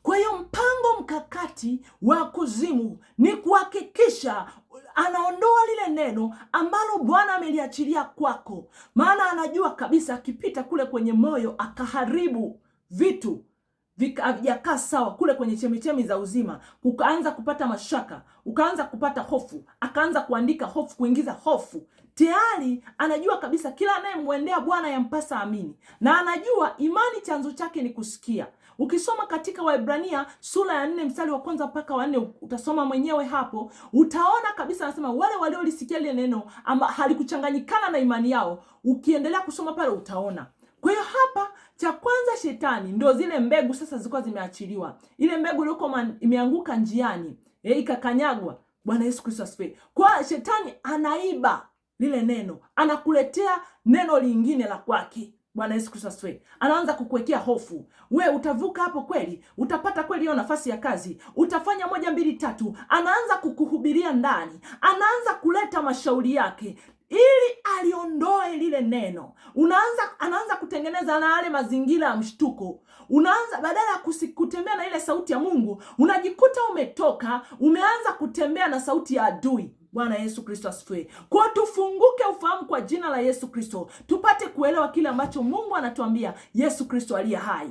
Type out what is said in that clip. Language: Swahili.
Kwa hiyo mpango mkakati wa kuzimu ni kuhakikisha anaondoa lile neno ambalo Bwana ameliachilia kwako, maana anajua kabisa akipita kule kwenye moyo akaharibu vitu vikajakaa sawa kule kwenye chemichemi za uzima, ukaanza kupata mashaka, ukaanza kupata hofu, akaanza kuandika hofu, kuingiza hofu. Tayari anajua kabisa kila anayemwendea Bwana yampasa amini, na anajua imani chanzo chake ni kusikia. Ukisoma katika Waebrania sura ya 4 mstari wa 1 mpaka wa 4, utasoma mwenyewe hapo, utaona kabisa anasema wale waliolisikia lile neno ama halikuchanganyikana na imani yao. Ukiendelea kusoma pale utaona. Kwa hiyo hapa cha kwanza, shetani ndio zile mbegu sasa zilikuwa zimeachiliwa. Ile mbegu ilikuwa imeanguka njiani, ikakanyagwa. Bwana Yesu Kristo asifiwe. Kwa shetani anaiba lile neno, anakuletea neno lingine la kwake. Bwana Yesu Kristo asifiwe. Anaanza kukuwekea hofu. We utavuka hapo kweli? Utapata kweli hiyo nafasi ya kazi? Utafanya 1 2 3. Anaanza kukuhubiria ndani. Anaanza kuleta mashauri yake ili aliondoe lile neno. Anaanza kutengeneza na yale mazingira ya mshtuko. Unaanza badala ya kutembea na ile sauti ya Mungu, unajikuta umetoka, umeanza kutembea na sauti ya adui. Bwana Yesu Kristo asifiwe. Kwa tufunguke ufahamu kwa jina la Yesu Kristo, tupate kuelewa kile ambacho Mungu anatuambia Yesu Kristo aliye hai.